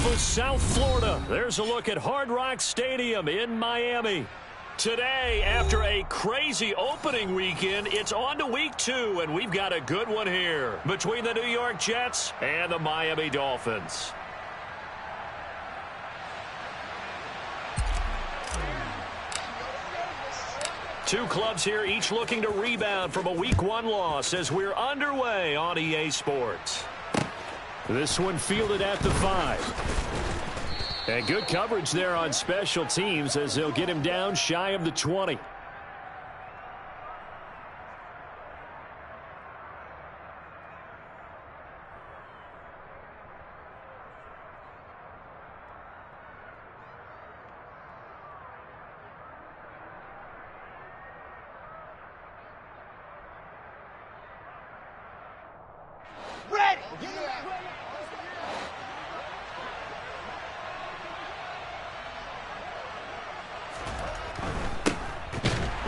Columbus, South Florida. There's a look at Hard Rock Stadium in Miami. Today, after a crazy opening weekend, it's on to week 2, and we've got a good one here between the New York Jets and the Miami Dolphins. Two clubs here, each looking to rebound from a Week 1 loss as we're underway on EA Sports. This one fielded at the 5. And good coverage there on special teams as they'll get him down shy of the 20.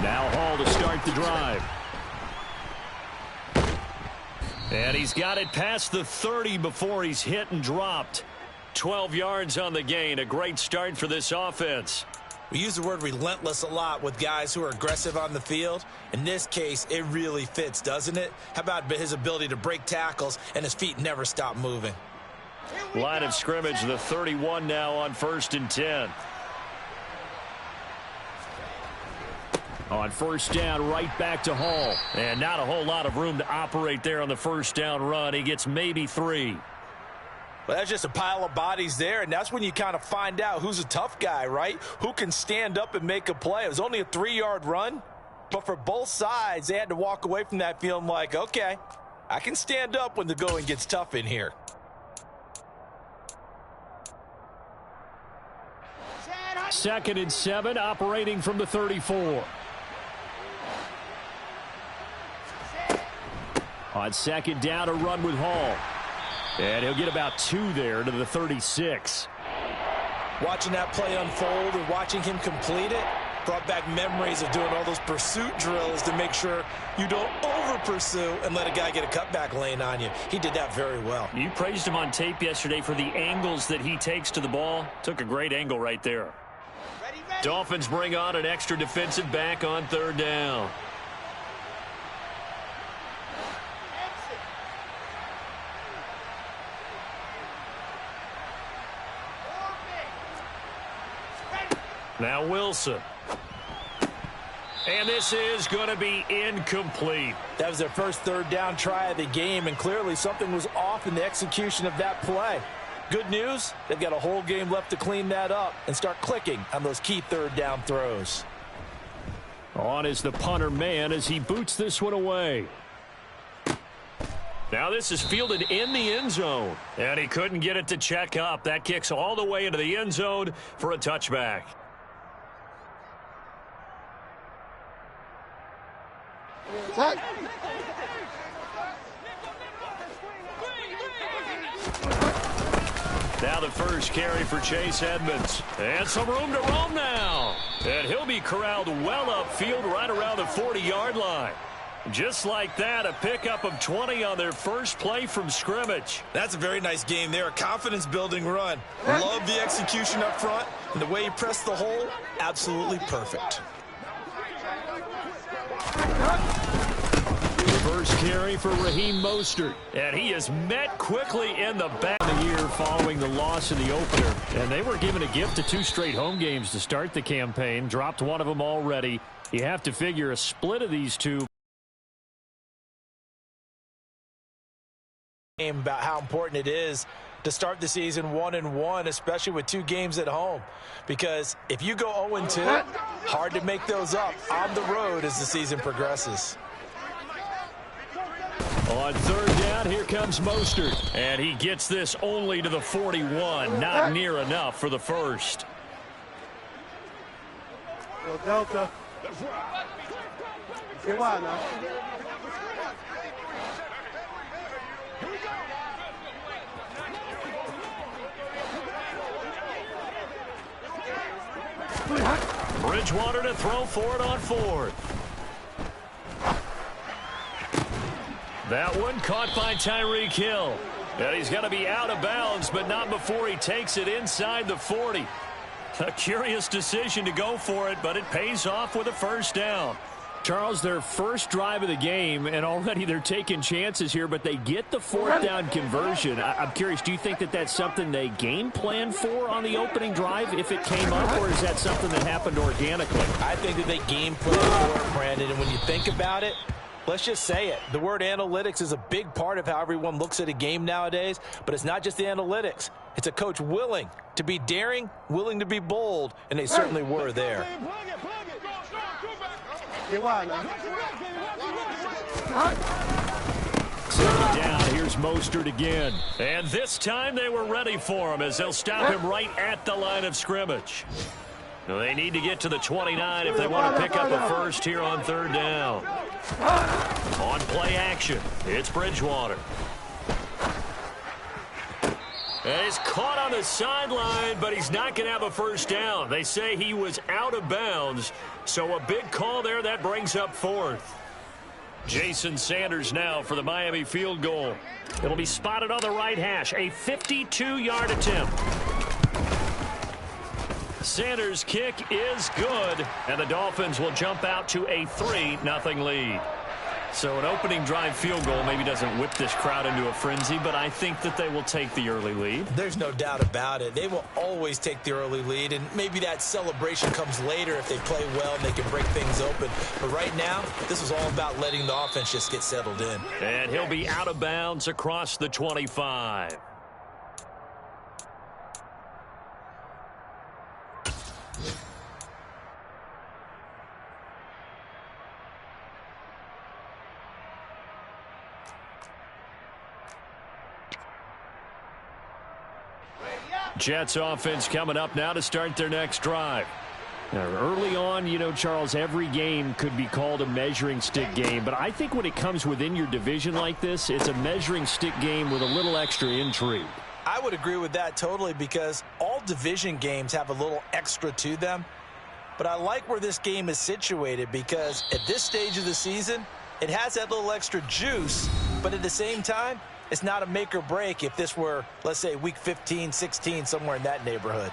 Now Hall to start the drive. And he's got it past the 30 before he's hit and dropped. 12 yards on the gain. A great start for this offense. We use the word relentless a lot with guys who are aggressive on the field. In this case, it really fits, doesn't it? How about his ability to break tackles and his feet never stop moving? Line of scrimmage, the 31 now on 1st and 10. On first down, right back to Hall. And not a whole lot of room to operate there on the first down run. He gets maybe 3. Well, that's just a pile of bodies there, and that's when you kind of find out who's a tough guy, right? Who can stand up and make a play. It was only a 3-yard run, but for both sides, they had to walk away from that feeling like, okay, I can stand up when the going gets tough in here. Second and 7, operating from the 34. On second down, a run with Hall. And he'll get about 2 there to the 36. Watching that play unfold and watching him complete it brought back memories of doing all those pursuit drills to make sure you don't over-pursue and let a guy get a cutback lane on you. He did that very well. You praised him on tape yesterday for the angles that he takes to the ball. Took a great angle right there. Dolphins bring on an extra defensive back on 3rd down. Now Wilson. And this is going to be incomplete. That was their first 3rd down try of the game, and clearly something was off in the execution of that play. Good news, they've got a whole game left to clean that up and start clicking on those key 3rd down throws. On is the punter man as he boots this one away. Now this is fielded in the end zone, and he couldn't get it to check up. That kicks all the way into the end zone for a touchback. Now the first carry for Chase Edmonds. And some room to roam now. And he'll be corralled well upfield right around the 40-yard line. Just like that, a pickup of 20 on their first play from scrimmage. That's a very nice game there, a confidence-building run. Love the execution up front, and the way he pressed the hole, absolutely perfect. First carry for Raheem Mostert. And he is met quickly in the back of the year following the loss in the opener. And they were given a gift of 2 straight home games to start the campaign. Dropped one of them already. You have to figure a split of these two. About how important it is to start the season 1-1, especially with 2 games at home. Because if you go 0-2, hard to make those up on the road as the season progresses. On 3rd down, here comes Mostert. And he gets this only to the 41. Not near enough for the first. Delta. Bridgewater to throw for it on 4th. That one caught by Tyreek Hill. And he's going to be out of bounds, but not before he takes it inside the 40. A curious decision to go for it, but it pays off with a first down. Charles, their first drive of the game, and already they're taking chances here, but they get the fourth down conversion. I'm curious, do you think that that's something they game plan for on the opening drive if it came up, or is that something that happened organically? I think that they game plan for it, Brandon, and when you think about it, let's just say it. The word analytics is a big part of how everyone looks at a game nowadays, but it's not just the analytics. It's a coach willing to be daring, willing to be bold, and they certainly were there. Second down, here's Mostert again. And this time they were ready for him as they'll stop him right at the line of scrimmage. They need to get to the 29 if they want to pick up a first here on third down. On play action, it's Bridgewater. And he's caught on the sideline, but he's not going to have a first down. They say he was out of bounds, so a big call there that brings up fourth. Jason Sanders now for the Miami field goal. It'll be spotted on the right hash, a 52-yard attempt. Sanders' kick is good, and the Dolphins will jump out to a 3-0 lead. So an opening drive field goal maybe doesn't whip this crowd into a frenzy, but I think that they will take the early lead. There's no doubt about it. They will always take the early lead, and maybe that celebration comes later if they play well and they can break things open. But right now, this is all about letting the offense just get settled in. And he'll be out of bounds across the 25. Jets offense coming up now to start their next drive. Now, early on, you know, Charles, every game could be called a measuring stick game, but I think when it comes within your division like this, it's a measuring stick game with a little extra intrigue. I would agree with that totally because all division games have a little extra to them. But I like where this game is situated because at this stage of the season, it has that little extra juice, but at the same time, it's not a make or break if this were, let's say, week 15, 16, somewhere in that neighborhood.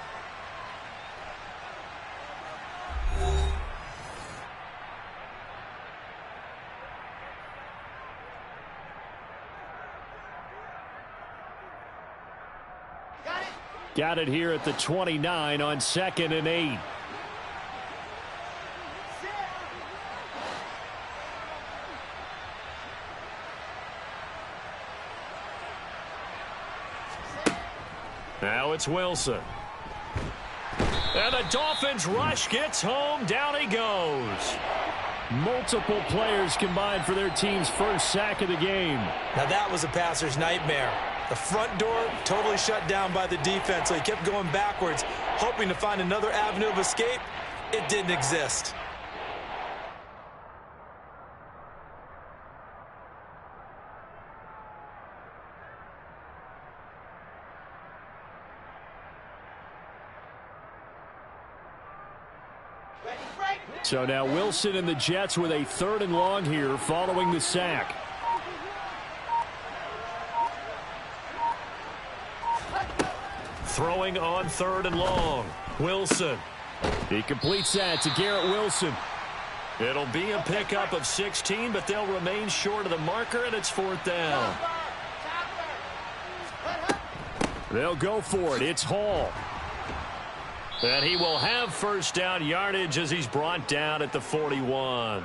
Got it here at the 29 on 2nd and 8. Now it's Wilson. And the Dolphins rush gets home. Down he goes. Multiple players combined for their team's first sack of the game. Now that was a passer's nightmare. The front door totally shut down by the defense, so he kept going backwards, hoping to find another avenue of escape. It didn't exist. So now Wilson and the Jets with a 3rd and long here following the sack. Throwing on 3rd and long. Wilson. He completes that to Garrett Wilson. It'll be a pickup of 16, but they'll remain short of the marker, and it's 4th down. They'll go for it. It's Hall. And he will have first down yardage as he's brought down at the 41.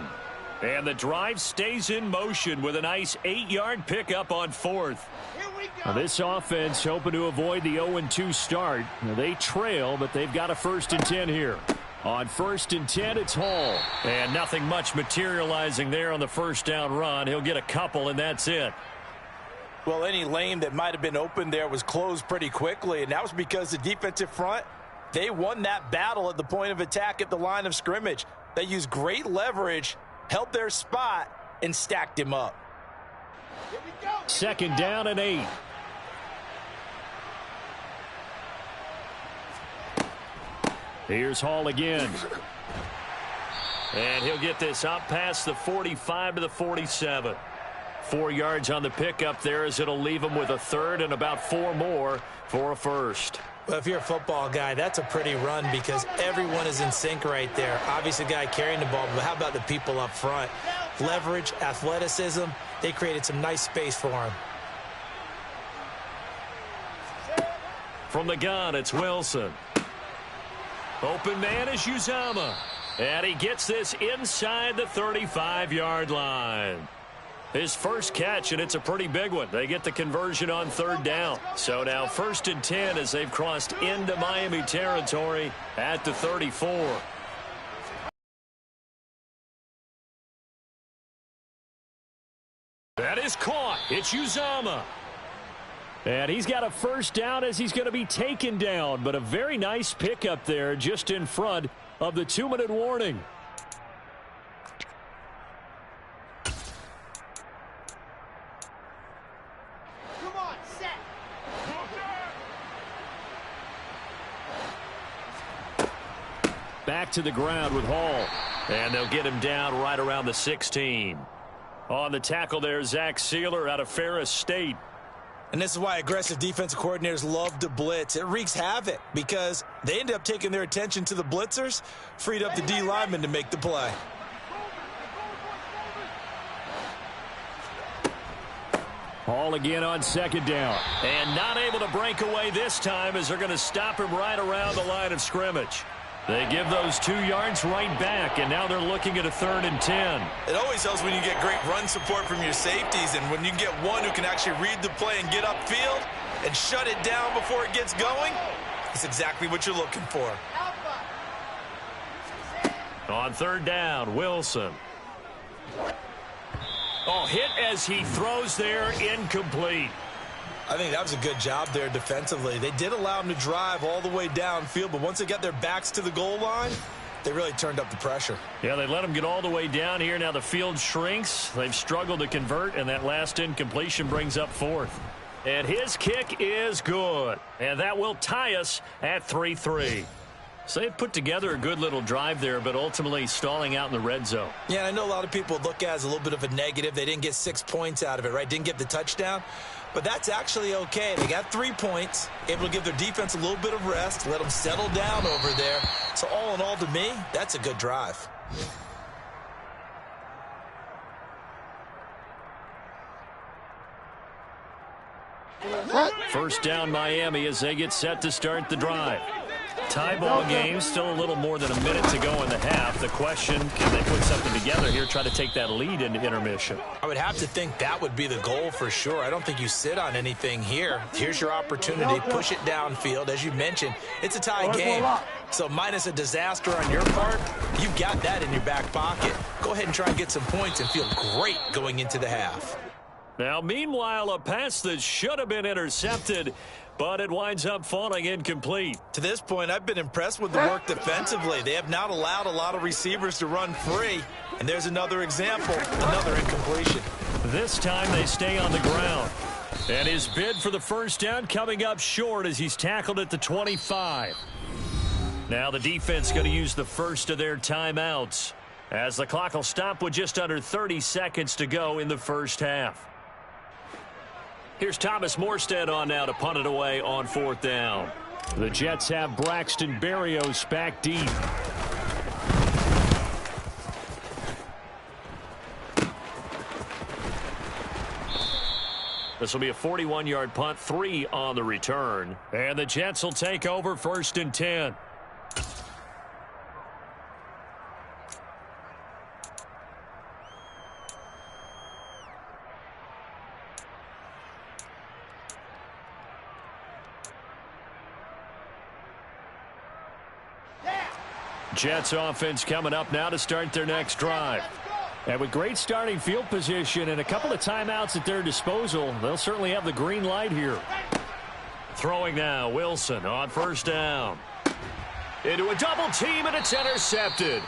And the drive stays in motion with a nice 8-yard pickup on 4th. Now this offense hoping to avoid the 0-2 start. Now they trail, but they've got a 1st and 10 here. On 1st and 10, it's Hall. And nothing much materializing there on the first down run. He'll get a couple, and that's it. Well, any lane that might have been open there was closed pretty quickly, and that was because the defensive front, they won that battle at the point of attack at the line of scrimmage. They used great leverage, held their spot, and stacked him up. 2nd down and 8. Here's Hall again. And he'll get this up past the 45 to the 47. 4 yards on the pickup there, as it'll leave them with a third and about 4 more for a first. Well, if you're a football guy, that's a pretty run because everyone is in sync right there. Obviously, the guy carrying the ball, but how about the people up front? Leverage, athleticism, they created some nice space for him. From the gun, it's Wilson. Open man is Uzomah. And he gets this inside the 35-yard line. His first catch, and it's a pretty big one. They get the conversion on third down. So now 1st and 10 as they've crossed into Miami territory at the 34. That is caught. It's Uzomah. And he's got a first down as he's going to be taken down. But a very nice pickup there just in front of the 2-minute warning. Come on, set. Back to the ground with Hall. And they'll get him down right around the 16. On the tackle there, Zach Sealer out of Ferris State. And this is why aggressive defensive coordinators love to blitz. It wreaks havoc because they end up taking their attention to the blitzers, freed up the D lineman to make the play. Hall again on 2nd down. And not able to break away this time as they're going to stop him right around the line of scrimmage. They give those 2 yards right back, and now they're looking at a 3rd and 10. It always helps when you get great run support from your safeties, and when you get one who can actually read the play and get upfield and shut it down before it gets going, it's exactly what you're looking for. On 3rd down, Wilson. Oh, hit as he throws there, incomplete. I think that was a good job there defensively. They did allow him to drive all the way downfield, but once they got their backs to the goal line, they really turned up the pressure. Yeah, they let him get all the way down here. Now the field shrinks. They've struggled to convert, and that last incompletion brings up 4th. And his kick is good. And that will tie us at 3-3. So they put together a good little drive there, but ultimately stalling out in the red zone. Yeah, I know a lot of people look at it as a little bit of a negative. They didn't get 6 points out of it, right? Didn't get the touchdown. But that's actually okay. They got 3 points, able to give their defense a little bit of rest, let them settle down over there. So all in all, to me, that's a good drive. First down, Miami, as they get set to start the drive. Tie ball game, still a little more than a minute to go in the half. The question, can they put something together here, try to take that lead into intermission? I would have to think that would be the goal for sure. I don't think you sit on anything here. Here's your opportunity. Push it downfield. As you mentioned, it's a tie game. So minus a disaster on your part, you've got that in your back pocket. Go ahead and try and get some points and feel great going into the half. Now, meanwhile, a pass that should have been intercepted, but it winds up falling incomplete. To this point, I've been impressed with the work defensively. They have not allowed a lot of receivers to run free. And there's another example, another incompletion. This time they stay on the ground. And his bid for the first down coming up short as he's tackled at the 25. Now the defense going to use the first of their timeouts, as the clock will stop with just under 30 seconds to go in the first half. Here's Thomas Morstead on now to punt it away on 4th down. The Jets have Braxton Berrios back deep. This will be a 41-yard punt, 3 on the return. And the Jets will take over 1st and 10. Jets offense coming up now to start their next drive. And with great starting field position and a couple of timeouts at their disposal, they'll certainly have the green light here. Throwing now, Wilson on 1st down. Into a double team, and it's intercepted.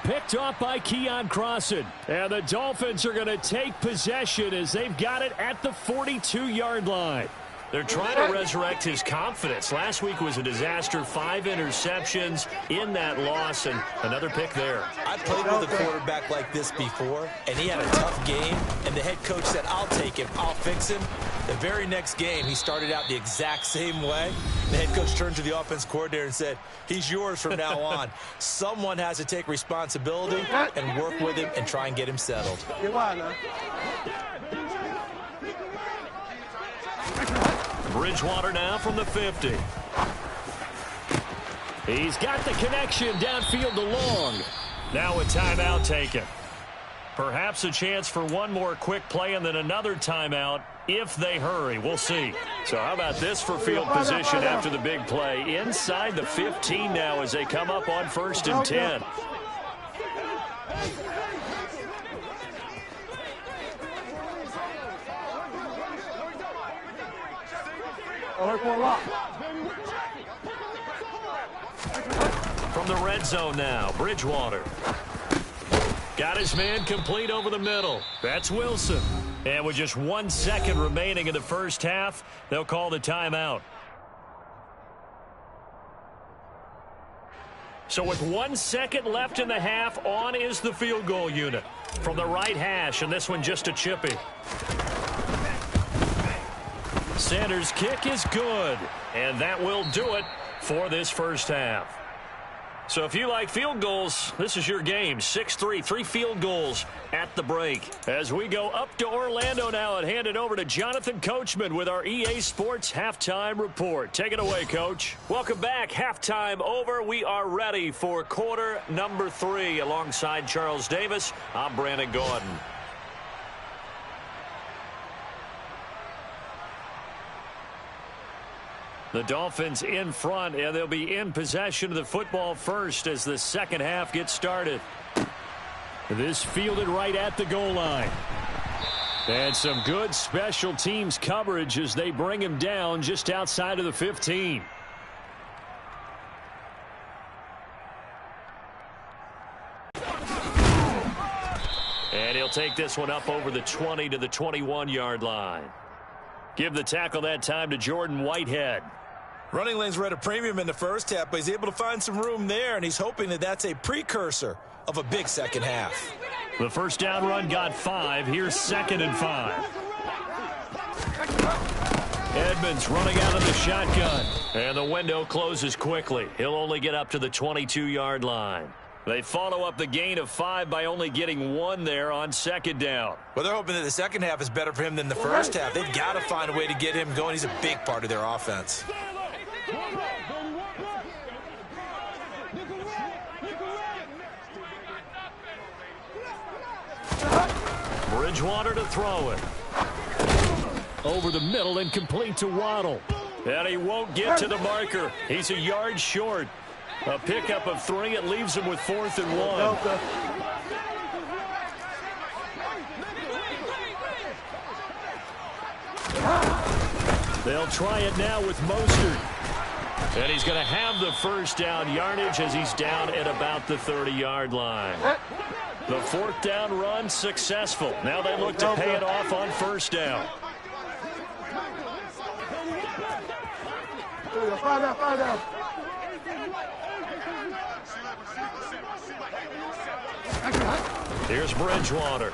Picked off by Keon Crossan. And the Dolphins are going to take possession as they've got it at the 42-yard line. They're trying to resurrect his confidence. Last week was a disaster. 5 interceptions in that loss, and another pick there. I played with a quarterback like this before, and he had a tough game, and the head coach said, I'll take him, I'll fix him. The very next game, he started out the exact same way. The head coach turned to the offense coordinator and said, he's yours from now on. Someone has to take responsibility and work with him and try and get him settled. Bridgewater now from the 50. He's got the connection downfield to Long. Now a timeout taken. Perhaps a chance for one more quick play and then another timeout if they hurry. We'll see. So how about this for field position after the big play? Inside the 15 now as they come up on 1st and 10. From the red zone now, Bridgewater. Got his man complete over the middle. That's Wilson. And with just 1 second remaining in the first half, they'll call the timeout. So with 1 second left in the half, on is the field goal unit. From the right hash, and this one just a chippy. Sanders' kick is good, and that will do it for this first half. So if you like field goals, this is your game. 6-3, 3 field goals at the break. As we go up to Orlando now and hand it over to Jonathan Coachman with our EA Sports Halftime Report. Take it away, Coach. Welcome back. Halftime over. We are ready for quarter number 3. Alongside Charles Davis, I'm Brandon Gordon. The Dolphins in front, and they'll be in possession of the football first as the second half gets started. This fielded right at the goal line. And some good special teams coverage as they bring him down just outside of the 15. And he'll take this one up over the 20 to the 21-yard line. Give the tackle that time to Jordan Whitehead. Running lanes were at a premium in the first half, but he's able to find some room there, and he's hoping that that's a precursor of a big second half. The first down run got 5. Here's 2nd and 5. Edmonds running out of the shotgun. And the window closes quickly. He'll only get up to the 22-yard line. They follow up the gain of 5 by only getting 1 there on 2nd down. Well, they're hoping that the second half is better for him than the first half. They've got to find a way to get him going. He's a big part of their offense. Bridgewater to throw it. Over the middle and complete to Waddle. And he won't get to the marker. He's a yard short. A pickup of 3. It leaves him with 4th and 1. They'll try it now with Mostert. And he's going to have the first down yardage as he's down at about the 30-yard line. The 4th down run successful. Now they look to pay it off on 1st down. Here's Bridgewater.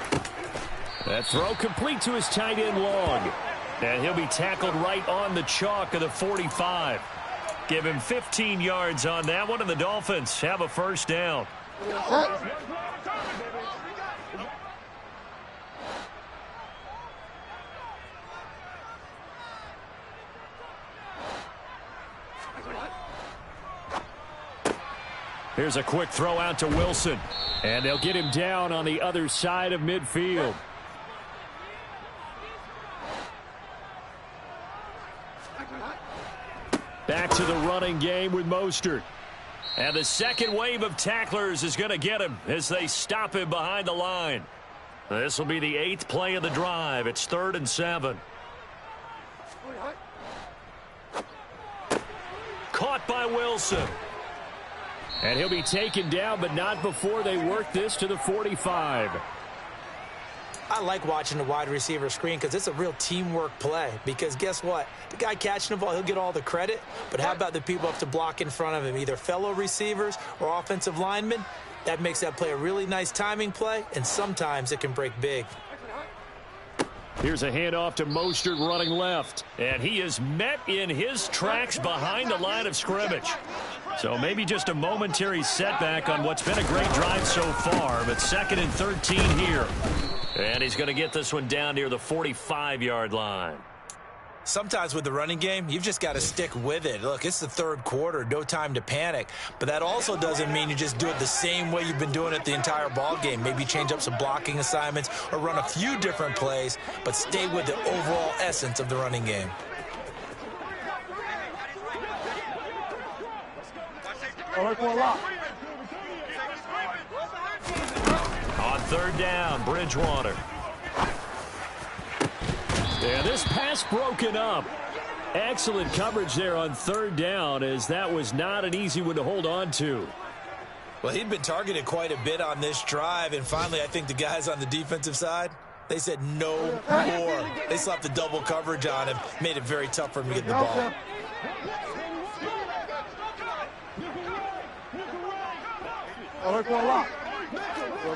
That throw complete to his tight end Long. And he'll be tackled right on the chalk of the 45. Give him 15 yards on that one, and the Dolphins have a first down. Here's a quick throw out to Wilson. And they'll get him down on the other side of midfield. Back to the running game with Mostert. And the second wave of tacklers is going to get him as they stop him behind the line. This will be the 8th play of the drive. It's 3rd and 7. Caught by Wilson. And he'll be taken down, but not before they work this to the 45. I like watching the wide receiver screen because it's a real teamwork play. Because guess what? The guy catching the ball, he'll get all the credit. But how about the people up to block in front of him, either fellow receivers or offensive linemen? That makes that play a really nice timing play, and sometimes it can break big. Here's a handoff to Mostert running left. And he is met in his tracks behind the line of scrimmage. So maybe just a momentary setback on what's been a great drive so far. But 2nd and 13 here. And he's going to get this one down near the 45-yard line. Sometimes with the running game, you've just got to stick with it. Look, it's the 3rd quarter, no time to panic. But that also doesn't mean you just do it the same way you've been doing it the entire ball game. Maybe change up some blocking assignments or run a few different plays, but stay with the overall essence of the running game. On 3rd down, Bridgewater. And this pass broken up. Excellent coverage there on 3rd down, as that was not an easy one to hold on to. Well, he'd been targeted quite a bit on this drive, and finally I think the guys on the defensive side, they said no more. They slapped the double coverage on him, made it very tough for him to get the ball.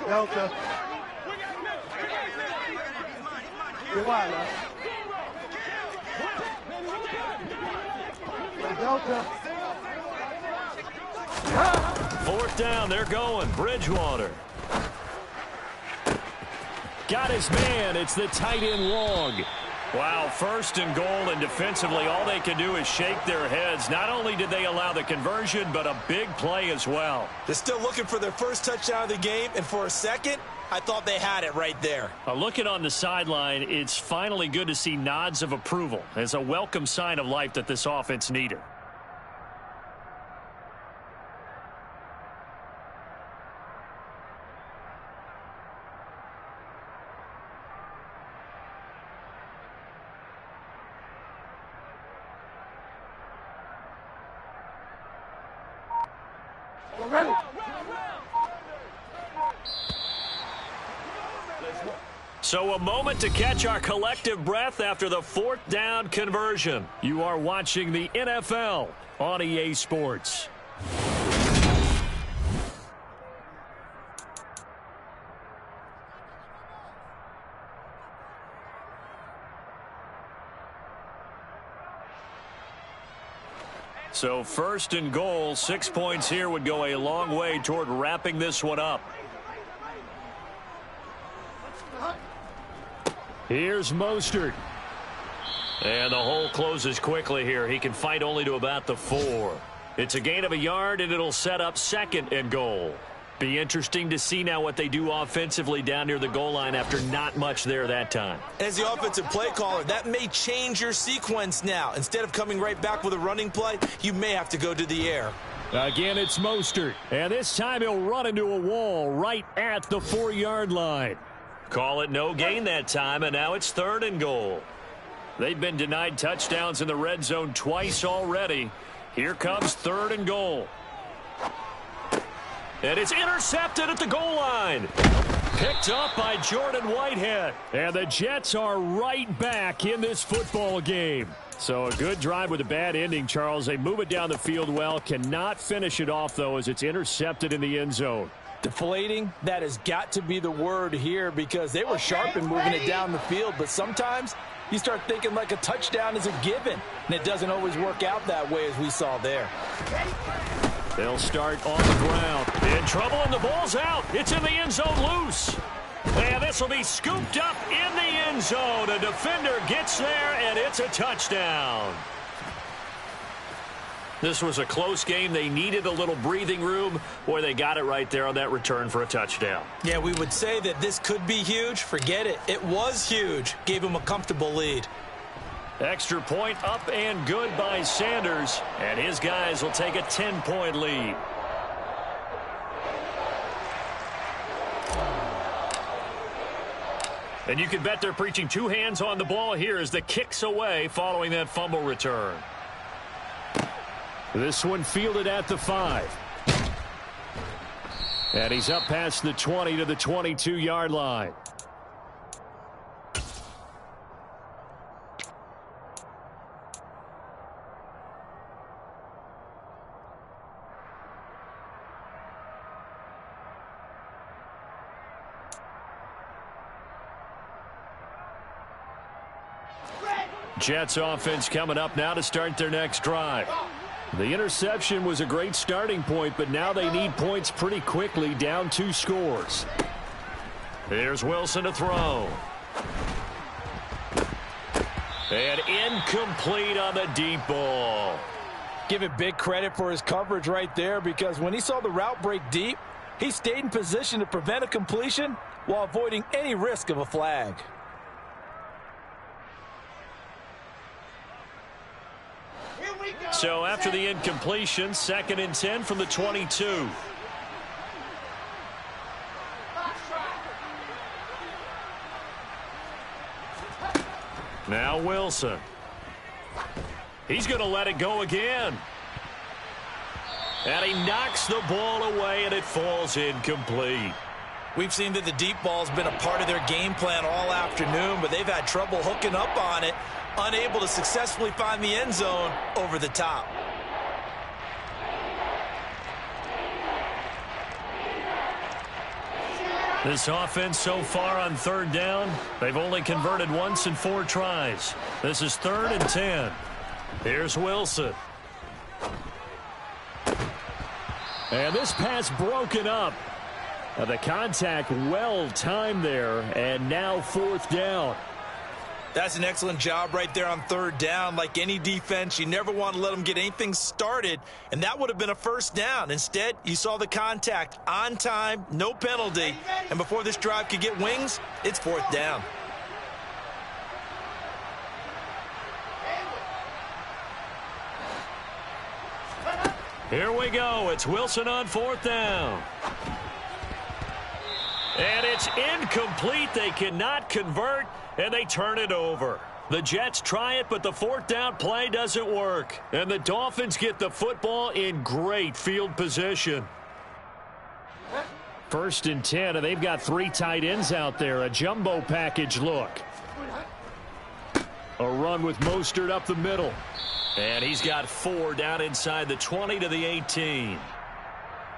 Delta. Delta. 4th down, they're going. Bridgewater. Got his man. It's the tight end long. Wow, 1st and goal, and defensively all they can do is shake their heads. Not only did they allow the conversion, but a big play as well. They're still looking for their first touchdown of the game, and for a second, I thought they had it right there. Looking on the sideline, it's finally good to see nods of approval. It's a welcome sign of life that this offense needed. So a moment to catch our collective breath after the 4th down conversion. You are watching the NFL on EA Sports. So 1st and goal, 6 points here would go a long way toward wrapping this one up. Here's Mostert. And the hole closes quickly here. He can fight only to about the 4. It's a gain of a yard, and it'll set up 2nd and goal. Be interesting to see now what they do offensively down near the goal line after not much there that time. As the offensive play caller, that may change your sequence now. Instead of coming right back with a running play, you may have to go to the air. Again, it's Mostert. And this time he'll run into a wall right at the 4-yard line. Call it no gain that time, and now it's 3rd and goal. They've been denied touchdowns in the red zone twice already. Here comes 3rd and goal. And it's intercepted at the goal line. Picked up by Jordan Whitehead. And the Jets are right back in this football game. So a good drive with a bad ending, Charles. They move it down the field well. Cannot finish it off, though, as it's intercepted in the end zone. Deflating, that has got to be the word here, because they were sharp in moving it down the field. But sometimes you start thinking like a touchdown is a given, and it doesn't always work out that way as we saw there. They'll start on the ground. In trouble, and the ball's out. It's in the end zone loose. And this will be scooped up in the end zone. A defender gets there, and it's a touchdown. This was a close game. They needed a little breathing room. Boy, they got it right there on that return for a touchdown. Yeah, we would say that this could be huge. Forget it. It was huge. Gave him a comfortable lead. Extra point up and good by Sanders. And his guys will take a 10-point lead. And you can bet they're preaching 2 hands on the ball here as the kick's away following that fumble return. This one fielded at the 5. And he's up past the 20 to the 22-yard line. Jets offense coming up now to start their next drive. The interception was a great starting point, but now they need points pretty quickly, down 2 scores. Here's Wilson to throw. And incomplete on the deep ball. Give it big credit for his coverage right there, because when he saw the route break deep, he stayed in position to prevent a completion while avoiding any risk of a flag. So after the incompletion, 2nd and 10 from the 22. Now Wilson. He's going to let it go again. And he knocks the ball away, and it falls incomplete. We've seen that the deep ball's been a part of their game plan all afternoon, but they've had trouble hooking up on it, unable to successfully find the end zone over the top. This offense so far on 3rd down, they've only converted once in 4 tries. This is 3rd and 10. Here's Wilson. And this pass broken up. The contact well timed there, and now 4th down. That's an excellent job right there on 3rd down. Like any defense, you never want to let them get anything started, and that would have been a 1st down. Instead, you saw the contact on time, no penalty, and before this drive could get wings, it's 4th down. Here we go. It's Wilson on 4th down. And it's incomplete. They cannot convert, and they turn it over. The Jets try it, but the 4th down play doesn't work. And the Dolphins get the football in great field position. 1st and 10, and they've got 3 tight ends out there. A jumbo package look. A run with Mostert up the middle. And he's got 4 down inside the 20 to the 18.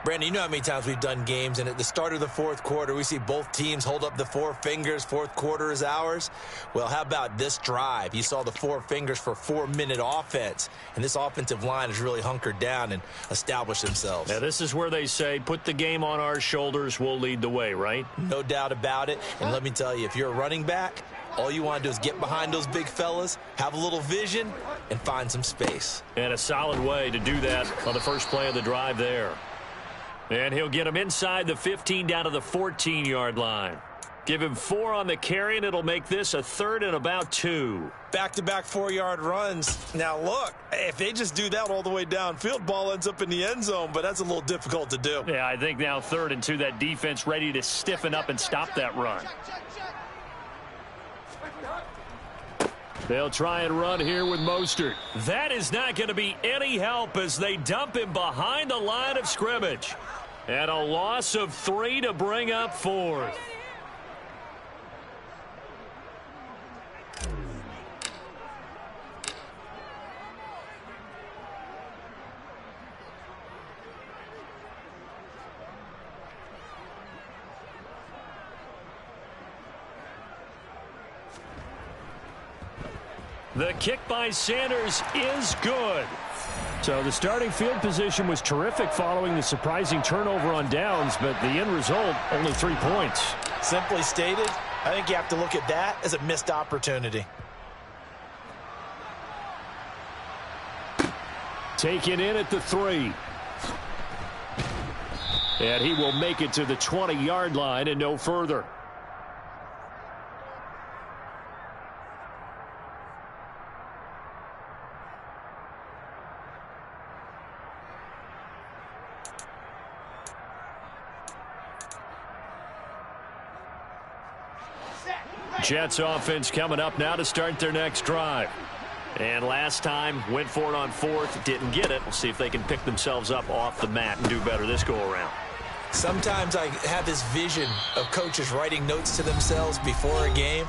Brandon, you know how many times we've done games, and at the start of the 4th quarter, we see both teams hold up the 4 fingers. 4th quarter is ours. Well, how about this drive? You saw the 4 fingers for 4-minute offense, and this offensive line has really hunkered down and established themselves. Now, this is where they say, put the game on our shoulders, we'll lead the way, right? No doubt about it. And let me tell you, if you're a running back, all you want to do is get behind those big fellas, have a little vision, and find some space. And a solid way to do that on the first play of the drive there. And he'll get him inside the 15 down to the 14-yard line. Give him 4 on the carry, and it'll make this a 3rd and about 2. Back-to-back 4-yard runs. Now, look, if they just do that all the way downfield, ball ends up in the end zone, but that's a little difficult to do. Yeah, I think now 3rd and 2, that defense ready to stiffen up and stop that run. They'll try and run here with Mostert. That is not going to be any help as they dump him behind the line of scrimmage. And a loss of 3 to bring up 4th. The kick by Sanders is good. So the starting field position was terrific following the surprising turnover on downs, but the end result, only 3 points. Simply stated, I think you have to look at that as a missed opportunity. Taken in at the 3. And he will make it to the 20-yard line and no further. Jets offense coming up now to start their next drive. And last time, went for it on 4th, didn't get it. We'll see if they can pick themselves up off the mat and do better this go-around. Sometimes I have this vision of coaches writing notes to themselves before a game.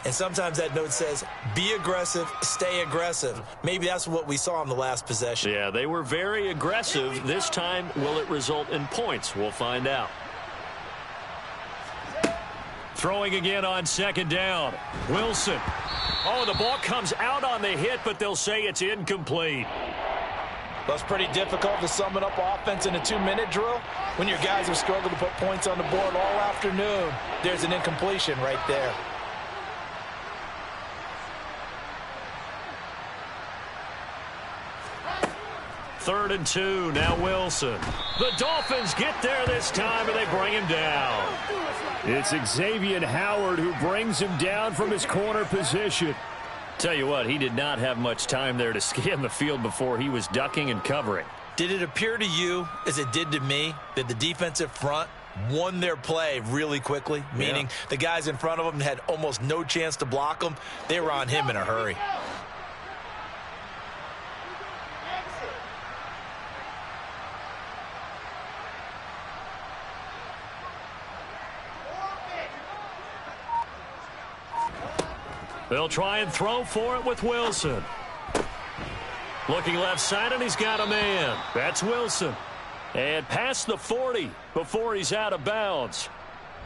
And sometimes that note says, be aggressive, stay aggressive. Maybe that's what we saw in the last possession. Yeah, they were very aggressive. This time, will it result in points? We'll find out. Throwing again on second down. Wilson. Oh, the ball comes out on the hit, but they'll say it's incomplete. Well, it's pretty difficult to sum it up offense in a 2-minute drill when your guys have struggled to put points on the board all afternoon. There's an incompletion right there. Third and 2, now Wilson. The Dolphins get there this time, and they bring him down. It's Xavier Howard who brings him down from his corner position. Tell you what, he did not have much time there to scan the field before he was ducking and covering. Did it appear to you, as it did to me, that the defensive front won their play really quickly? Meaning the guys in front of them had almost no chance to block them. They were on him in a hurry. They'll try and throw for it with Wilson. Looking left side, and he's got a man. That's Wilson. And past the 40 before he's out of bounds.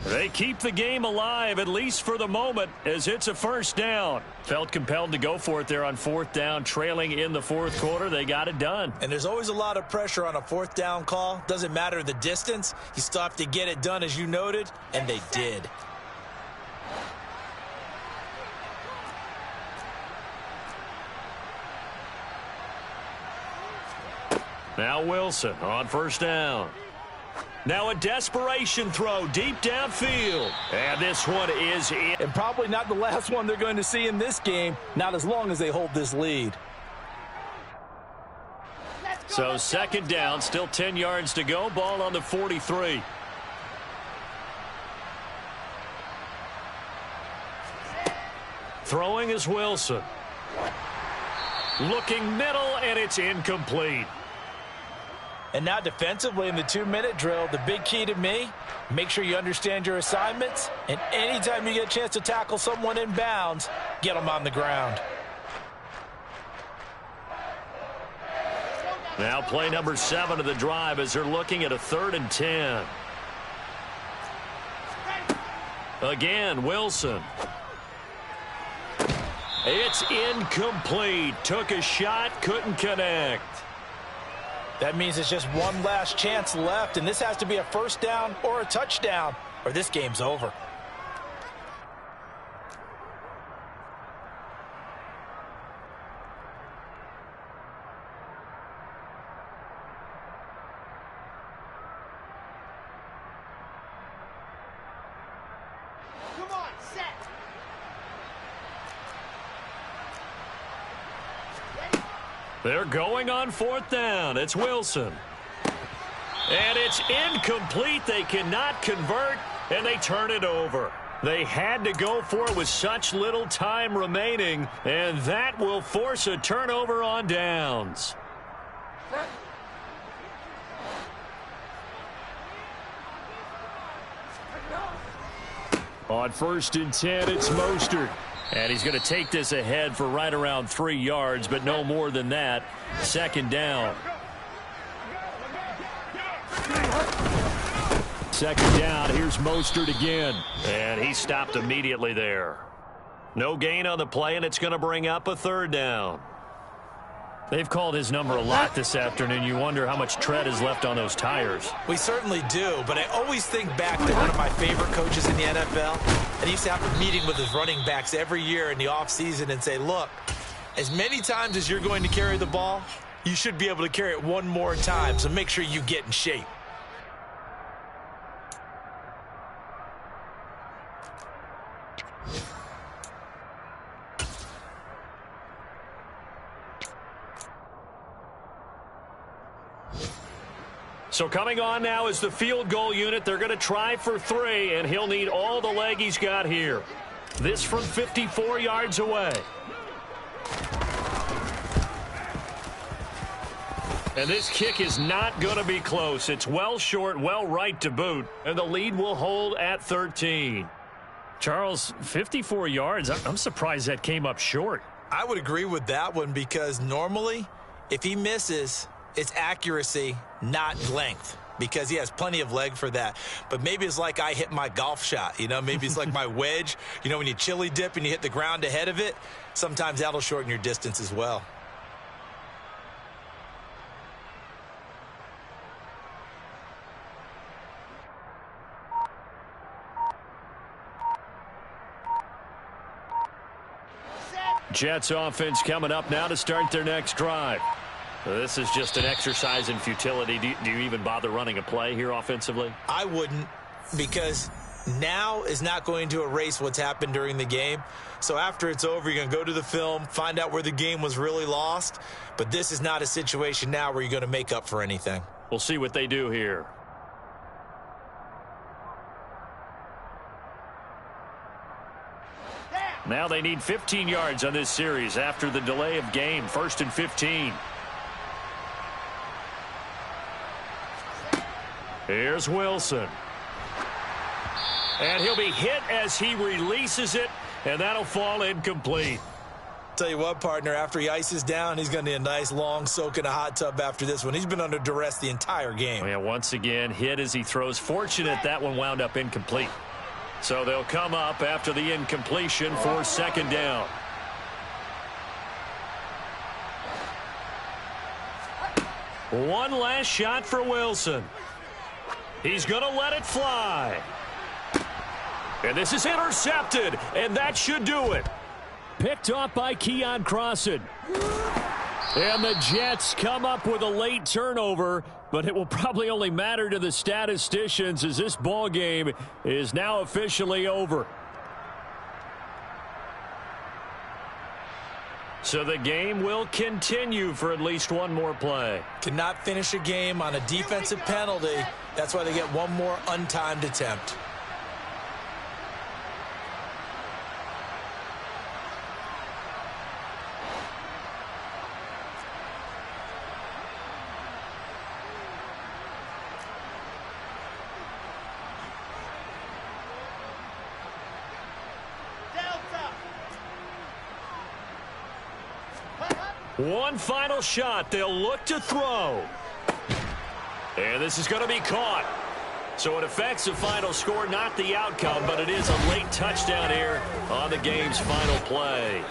They keep the game alive, at least for the moment, as it's a first down. Felt compelled to go for it there on fourth down, trailing in the fourth quarter. They got it done. And there's always a lot of pressure on a fourth down call. Doesn't matter the distance. You still have to get it done, as you noted, and they did. Now Wilson on first down. Now a desperation throw deep downfield. And this one is in. And probably not the last one they're going to see in this game, not as long as they hold this lead. So second down, still 10 yards to go. Ball on the 43. Throwing is Wilson. Looking middle, and it's incomplete. And now defensively in the 2-minute drill, the big key to me, make sure you understand your assignments. And anytime you get a chance to tackle someone in bounds, get them on the ground. Now play number 7 of the drive as they're looking at a 3rd and 10. Again, Wilson. It's incomplete. Took a shot, couldn't connect. That means it's just one last chance left, and this has to be a first down or a touchdown, or this game's over. Come on, set. They're going on fourth down. It's Wilson. And it's incomplete. They cannot convert, and they turn it over. They had to go for it with such little time remaining, and that will force a turnover on downs. On 1st and 10, it's Mostert. And he's going to take this ahead for right around 3 yards, but no more than that. Second down. Second down. Here's Mostert again. And he stopped immediately there. No gain on the play, and it's going to bring up a 3rd down. They've called his number a lot this afternoon. You wonder how much tread is left on those tires. We certainly do, but I always think back to one of my favorite coaches in the NFL, and he used to have a meeting with his running backs every year in the offseason and say, look, as many times as you're going to carry the ball, you should be able to carry it one more time, so make sure you get in shape. So coming on now is the field goal unit. They're going to try for 3, and he'll need all the leg he's got here. This from 54 yards away. And this kick is not going to be close. It's well short, well right to boot, and the lead will hold at 13. Charles, 54 yards, I'm surprised that came up short. I would agree with that one because normally, if he misses, it's accuracy, not length. because he has plenty of leg for that. But maybe it's like I hit my golf shot, you know, maybe it's like my wedge. You know, when you chili dip and you hit the ground ahead of it, sometimes that'll shorten your distance as well. Jets offense coming up now to start their next drive. This is just an exercise in futility. Do you even bother running a play here offensively? I wouldn't, because now is not going to erase what's happened during the game. So after it's over, you're going to go to the film, find out where the game was really lost. But this is not a situation now where you're going to make up for anything. We'll see what they do here. Now they need 15 yards on this series after the delay of game. 1st and 15. Here's Wilson. And he'll be hit as he releases it, and that'll fall incomplete. Tell you what, partner, after he ices down, he's going to need a nice long soak in a hot tub after this one. He's been under duress the entire game. Yeah, once again, hit as he throws. Fortunate that one wound up incomplete. So they'll come up after the incompletion for 2nd down. One last shot for Wilson. He's going to let it fly. And this is intercepted, and that should do it. Picked off by Keon Crossan. And the Jets come up with a late turnover, but it will probably only matter to the statisticians as this ball game is now officially over. So the game will continue for at least one more play. Cannot finish a game on a defensive penalty. That's why they get one more untimed attempt. One final shot. They'll look to throw. And this is going to be caught. So it affects the final score, not the outcome, but it is a late touchdown here on the game's final play.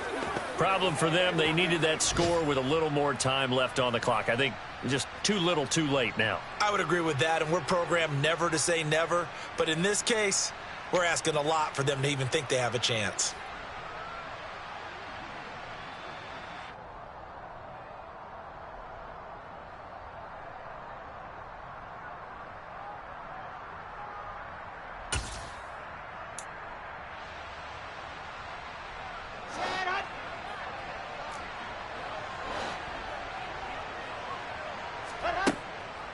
Problem for them, they needed that score with a little more time left on the clock. I think just too little too late now. I would agree with that, and we're programmed never to say never. But in this case, we're asking a lot for them to even think they have a chance.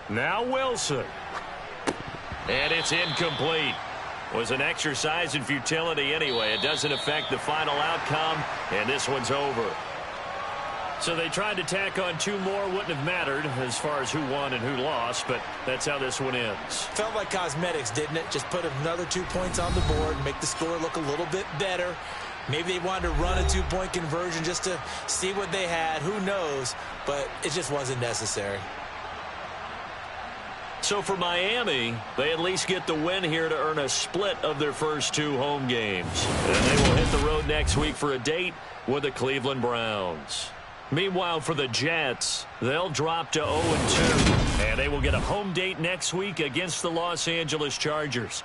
Now Wilson. And it's incomplete. Was an exercise in futility anyway. It doesn't affect the final outcome, and this one's over. So they tried to tack on 2 more. Wouldn't have mattered as far as who won and who lost, but that's how this one ends. Felt like cosmetics, didn't it? Just put another 2 points on the board, make the score look a little bit better. Maybe they wanted to run a 2-point conversion just to see what they had. Who knows? But it just wasn't necessary. So for Miami, they at least get the win here to earn a split of their first 2 home games. And they will hit the road next week for a date with the Cleveland Browns. Meanwhile, for the Jets, they'll drop to 0-2. And they will get a home date next week against the Los Angeles Chargers.